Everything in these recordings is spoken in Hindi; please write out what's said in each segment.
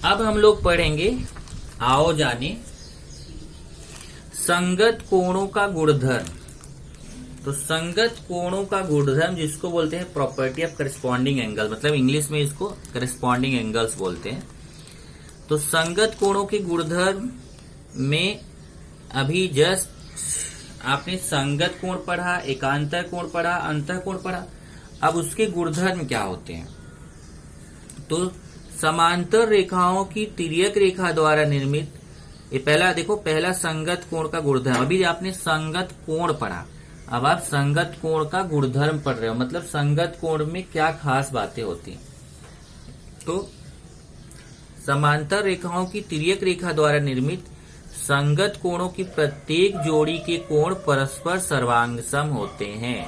अब हम लोग पढ़ेंगे, आओ जाने संगत कोणों का गुणधर्म। तो संगत कोणों का गुणधर्म जिसको बोलते हैं प्रॉपर्टी ऑफ करस्पॉन्डिंग एंगल, मतलब इंग्लिश में इसको करस्पॉन्डिंग एंगल्स बोलते हैं। तो संगत कोणों के गुणधर्म में अभी जस्ट आपने संगत कोण पढ़ा, एकांतर कोण पढ़ा, अंतः कोण पढ़ा। अब उसके गुणधर्म क्या होते हैं? तो समांतर रेखाओं की तिर्यक रेखा द्वारा निर्मित, ये पहला देखो, पहला संगत कोण का गुणधर्म। अभी आपने संगत कोण पढ़ा, अब आप संगत कोण का गुणधर्म पढ़ रहे हो, मतलब संगत कोण में क्या खास बातें होती हैं। तो समांतर रेखाओं की तिर्यक रेखा द्वारा निर्मित संगत कोणों की प्रत्येक जोड़ी के कोण परस्पर सर्वांगसम होते हैं।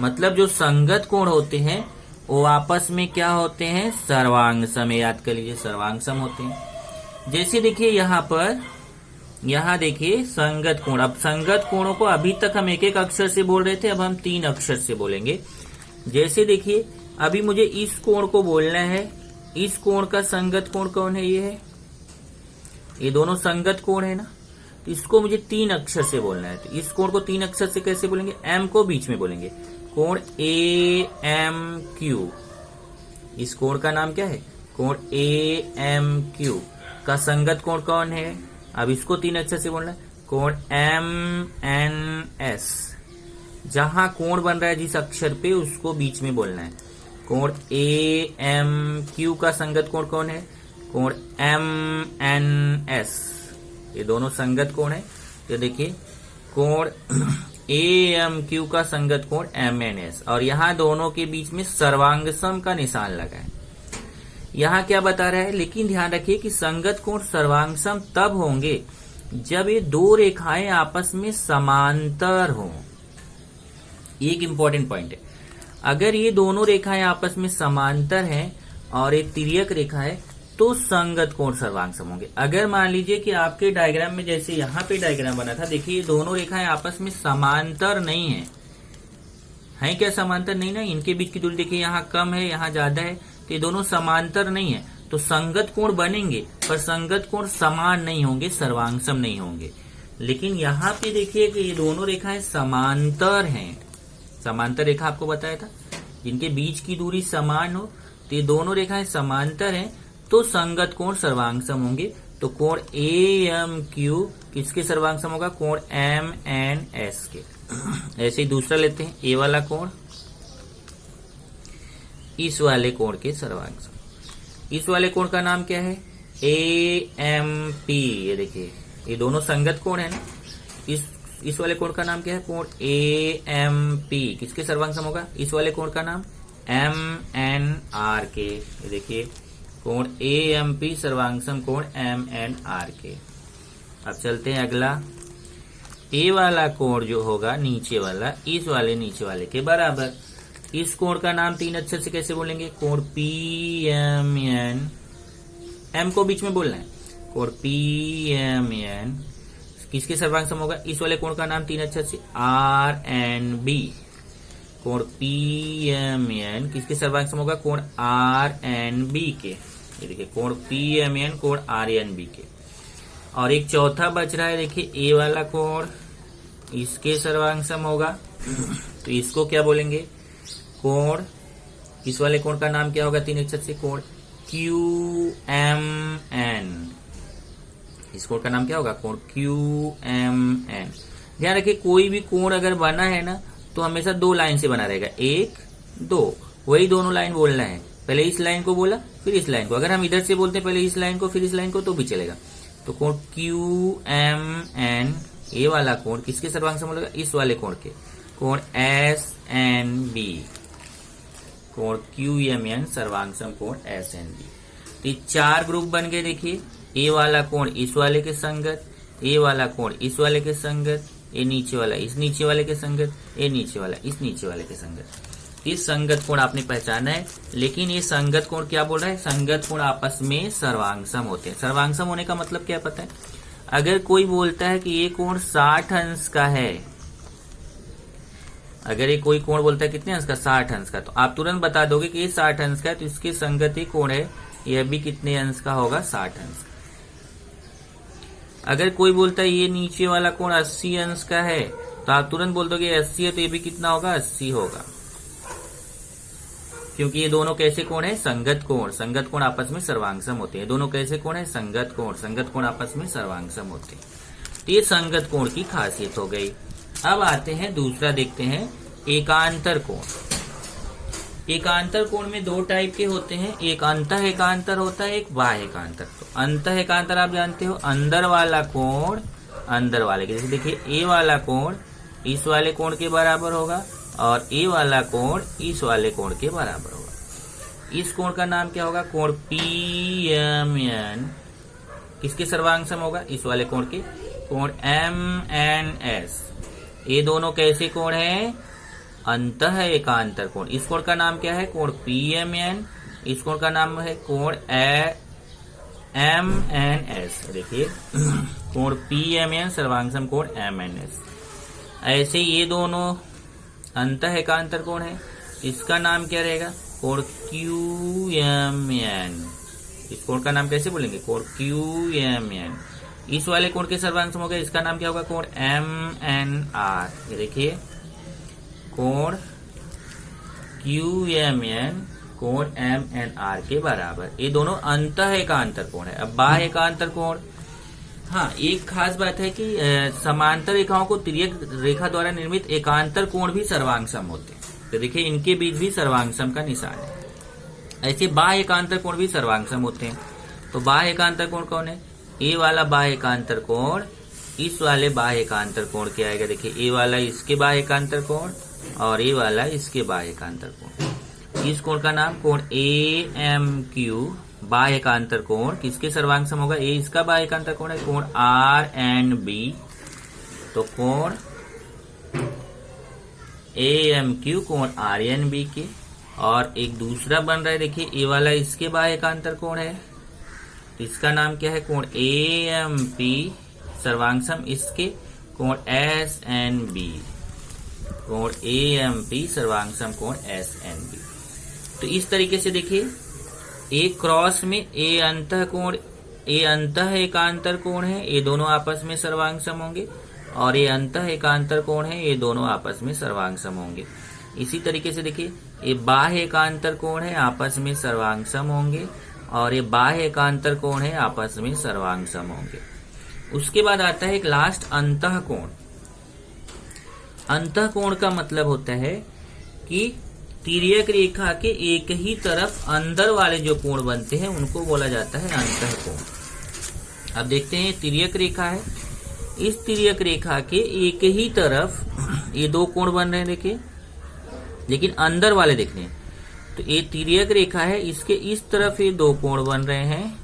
मतलब जो संगत कोण होते हैं वो आपस में क्या होते हैं? सर्वांगसम। याद कर लीजिए, सर्वांगसम होते हैं। जैसे देखिए यहाँ पर, यहाँ देखिए संगत कोण। अब संगत कोणों को अभी तक हम एक एक अक्षर से बोल रहे थे, अब हम 3 अक्षर से बोलेंगे। जैसे देखिए, अभी मुझे इस कोण को बोलना है, इस कोण का संगत कोण कौन है? ये है, ये दोनों संगत कोण है ना। इसको मुझे 3 अक्षर से बोलना है। तो इस कोण को 3 अक्षर से कैसे बोलेंगे? एम को बीच में बोलेंगे, कोण ए एम क्यू। इस कोण का नाम क्या है? कोण ए एम क्यू का संगत कोण कौन है? अब इसको 3 अक्षर से बोलना है, कोण एम एन एस। जहां कोण बन रहा है जिस अक्षर पे, उसको बीच में बोलना है। कोण ए एम क्यू का संगत कोण कौन है? कोण एम एन एस। ये दोनों संगत कोण है। तो देखिए, कोण ए एम क्यू का संगत कोण एम एन एस, और यहाँ दोनों के बीच में सर्वांगसम का निशान लगा है। यहाँ क्या बता रहा है? लेकिन ध्यान रखिए कि संगत कोण सर्वांगसम तब होंगे जब ये 2 रेखाएं आपस में समांतर हों। एक इंपॉर्टेंट पॉइंट है, अगर ये दोनों रेखाएं आपस में समांतर हैं और एक तिर्यक रेखा है तो संगत कोण सर्वांगसम होंगे। अगर मान लीजिए कि आपके डायग्राम में, जैसे यहाँ पे डायग्राम बना था, देखिए ये दोनों रेखाएं आपस में समांतर नहीं है क्या? समांतर नहीं ना। इनके बीच की दूरी देखिए, यहाँ कम है, यहाँ ज्यादा है, तो ये दोनों समांतर नहीं है। तो संगत कोण बनेंगे, पर संगत कोण समान नहीं होंगे, सर्वांगसम नहीं होंगे। लेकिन यहाँ पे देखिए कि ये दोनों रेखाएं समांतर हैं। समांतर रेखा आपको बताया था, जिनके बीच की दूरी समान हो, तो ये दोनों रेखाएं समांतर हैं, तो संगत कोण सर्वांगसम होंगे। तो कोण ए एम क्यू किसके सर्वांगसम होगा? कोण एम एन एस के। ऐसे ही दूसरा लेते हैं, ए वाला कोण इस वाले कोण के सर्वांगसम। इस वाले कोण का नाम क्या है? A M P. ये देखिए, ये दोनों संगत कोण है ना। इस वाले कोण का नाम क्या है? कोण ए एम पी किसके सर्वांगसम होगा? इस वाले कोण का नाम एम एन आर के। ये देखिए, कोण ए एम पी सर्वांगसम कोण एम एन आर के। अब चलते हैं अगला। ए वाला कोण जो होगा नीचे वाला, इस वाले नीचे वाले के बराबर। इस कोण का नाम 3 अक्षर से कैसे बोलेंगे? कोण पी एम एन, एम को बीच में बोलना है, कोण पी एम एन किसके सर्वांगसम होगा? इस वाले कोण का नाम 3 अक्षर से आर एन बी। कोण पी एम एन किसके सर्वांगसम होगा? कोण आर एन बी के। ये देखिए, कोण पी एम एन कोण आर एन बी के। और एक चौथा बच रहा है, देखिए ए वाला कोण, इसके सर्वांगसम होगा। तो इसको क्या बोलेंगे? कोण, इस वाले कोण का नाम क्या होगा 3 अक्षर से? कोण क्यू एम एन। इस कोण का नाम क्या होगा? कोण क्यू एम एन। ध्यान रखिए, कोई भी कोण अगर बना है ना, तो हमेशा 2 लाइन से बना रहेगा, 1 2, वही दोनों लाइन बोलना है। पहले इस लाइन को बोला, फिर इस लाइन को। अगर हम इधर से बोलते हैं पहले इस लाइन को फिर इस लाइन को, तो भी चलेगा। तो कोण क्यू एम एन, ए वाला कोण किसके सर्वांगसम होगा? इस वाले कोण के। कोण एस एन बी, कोण क्यू एम एन सर्वांगसम कोण एस एन बी। तो 4 ग्रुप बन गए। देखिए, ए वाला कोण इस वाले के संगत, ए वाला कोण इस वाले के संगत, ए नीचे वाला इस नीचे वाले के संगत, ए नीचे वाला इस नीचे वाले के संगत। इस संगत कोण आपने पहचाना है। लेकिन ये संगत कोण क्या बोल रहा है? संगत कोण आपस में सर्वांगसम होते हैं। सर्वांगसम होने का मतलब क्या पता है? अगर कोई बोलता है कि ये कोण 60 अंश का है, अगर ये कोई कोण बोलता है कितने अंश का? 60 अंश का, तो आप तुरंत बता दोगे कि ये 60 अंश का है, तो इसके संगत ही कोण है यह भी कितने अंश का होगा, 60 अंश का। अगर कोई बोलता है ये नीचे वाला कोण 80 अंश का है, तो आप तुरंत बोल दोगे 80 है तो ये भी कितना होगा, 80 होगा, क्योंकि ये दोनों कैसे कोण है, संगत कोण। संगत कोण आपस में सर्वांगसम होते हैं। दोनों कैसे कोण है, संगत कोण। संगत कोण आपस में सर्वांगसम होते हैं। तो ये संगत कोण की खासियत हो गई। अब आते हैं दूसरा, देखते हैं एकांतर कोण। एकांतर कोण में दो टाइप के होते हैं, एक अंतः एकांतर होता है, एक बाह्य एकांतर। तो अंतः एकांतर आप जानते हो, अंदर वाला कोण अंदर वाले के, जैसे देखिए ए वाला कोण इस वाले कोण के बराबर होगा और ए वाला कोण इस वाले कोण के बराबर होगा। इस कोण का नाम क्या होगा, कोण PMN। किसके सर्वांगसम होगा, इस वाले कोण के, कोण MNS। ये दोनों कैसे कोण है, अंतः एकांतर कोण। इस कोण का नाम क्या है, कोण PMN। इस कोण का नाम है कोण MNS। देखिए कोण PMN सर्वांगसम कोण MNS। ऐसे ये दोनों अंतः एकांतर कोण है, इसका नाम क्या रहेगा, कोण QMN। इस कोण का नाम कैसे बोलेंगे, कोण QMN। इस वाले कोण के सर्वांगसम हो गया, इसका नाम क्या होगा, कोण MNR। ये देखिए कोण QMN कोण MNR के बराबर। ये दोनों अंतः एकांतर कोण है। अब बाह्य एकांतर कोण, हाँ एक खास बात है कि समांतर रेखाओं को तिर्यक रेखा द्वारा निर्मित एकांतर कोण भी सर्वांगसम होते हैं। तो देखिए इनके बीच भी सर्वांगसम का निशान है। ऐसे बाह्य एकांतर कोण भी सर्वांगसम होते हैं। तो बाह्य एकांतर कोण कौन है, ए वाला बाह्य एकांतर कोण इस वाले बाह्य एकांतर कोण के आएगा। देखिए ए वाला इसके बाह्य एकांतर कोण और ए वाला इसके बाह्य एकांतर कोण। इस कोण का नाम कोण AMQ बाह्य एकांतर कोण। किसके सर्वांगसम होगा, ए इसका बाह्य एकांतर कोण है, कोण RNB। तो कोण AMQ कोण RNB के। और एक दूसरा बन रहा है, देखिए ए वाला इसके बाह्य एकांतर कोण है, इसका नाम क्या है, कोण AMP सर्वांगसम इसके, कोण SNB। कोण AMP सर्वांगसम कोण SNB। तो इस तरीके से देखिए एक क्रॉस में ए अंतः एकांतर कोण है, ये दोनों आपस में सर्वांगसम होंगे, और ये अंतः एकांतर कोण है, ये दोनों आपस में सर्वांगसम होंगे। इसी तरीके से देखिए ये बाह्य एकांतर कोण है, आपस में सर्वांगसम होंगे, और ये बाह्य एकांतर कोण है, आपस में सर्वांगसम होंगे। उसके बाद आता है एक लास्ट अंतः कोण। अंतः कोण का मतलब होता है कि तिर्यक रेखा के एक ही तरफ अंदर वाले जो कोण बनते हैं उनको बोला जाता है अंतः कोण। अब देखते हैं तिर्यक रेखा है, इस तिर्यक रेखा के एक ही तरफ ये दो कोण बन रहे हैं, देखिए, लेकिन अंदर वाले देखने हैं। तो ये तिर्यक रेखा है, इसके इस तरफ ये दो कोण बन रहे हैं।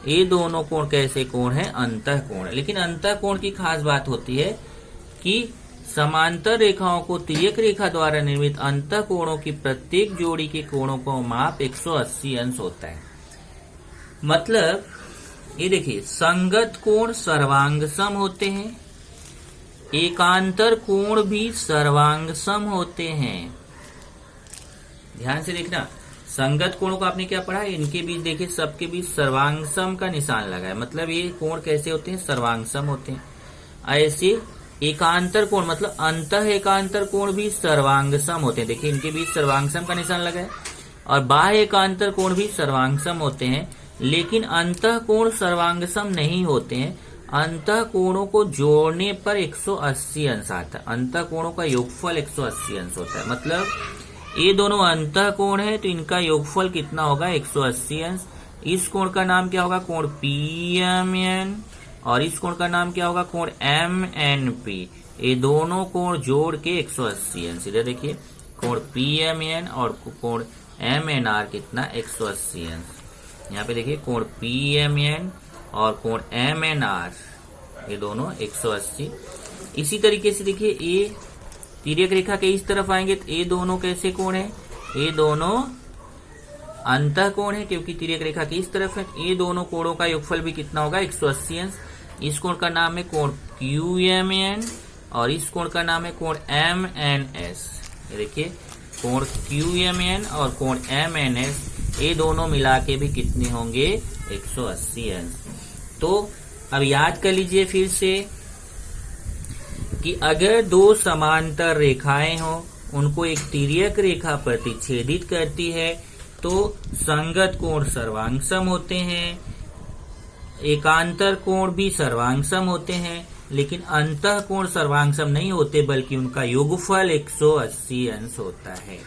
ये दोनों कोण कैसे कोण है, अंतः कोण है। लेकिन अंतः कोण की खास बात होती है कि समांतर रेखाओं को तिर्यक रेखा द्वारा निर्मित अंतः कोणों की प्रत्येक जोड़ी के कोणों का माप 180 अंश होता है। मतलब ये देखिए संगत कोण सर्वांगसम होते हैं, एकांतर कोण भी सर्वांगसम होते हैं। ध्यान से देखना, संगत कोणों को आपने क्या पढ़ा, इनके बीच देखिए सबके बीच सर्वांगसम का निशान लगा है, मतलब ये कोण कैसे होते हैं, सर्वांगसम होते हैं। ऐसे एकांतर कोण मतलब अंतः एकांतर कोण भी सर्वांगसम होते हैं। देखिए इनके बीच सर्वांगसम का निशान लगा है। और बाह्य एकांतर कोण भी सर्वांगसम होते हैं, लेकिन अंतः कोण सर्वांगसम नहीं होते हैं। अंतः कोणों को जोड़ने पर 180 अंश आता है। अंतः कोणों का योगफल 180 अंश होता है। मतलब ये दोनों अंतः कोण है तो इनका योगफल कितना होगा, 180 अंश। इस कोण का नाम क्या होगा, कोण PMN, और इस कोण का नाम क्या होगा, कोण MNP। ये दोनों कोण जोड़ के 180 अंश। इधर देखिए कोण PMN और कोण MNR कितना, 180 अंश। यहाँ पे देखिए कोण PMN और कोण MNR ये दोनों 180। इसी तरीके से देखिए ये तिर्यक रेखा के इस तरफ आएंगे तो ये दोनों कैसे कोण है, ये दोनों अंतः कोण है, क्योंकि तिर्यक रेखा की इस तरफ है। ये दोनों कोणों का योगफल भी कितना होगा, 180 अंश। इस कोण का नाम है कोण QMN और इस कोण का नाम है कोण MNS। ये देखिए कोण QMN और कोण MNS ये दोनों मिला के भी कितने होंगे 180 अंश। तो अब याद कर लीजिए फिर से कि अगर दो समांतर रेखाएं हो, उनको एक तिर्यक रेखा प्रतिच्छेदित करती है तो संगत कोण सर्वांगसम होते हैं, एकांतर कोण भी सर्वांगसम होते हैं, लेकिन अंतः कोण सर्वांगसम नहीं होते बल्कि उनका योगफल 180 अंश होता है।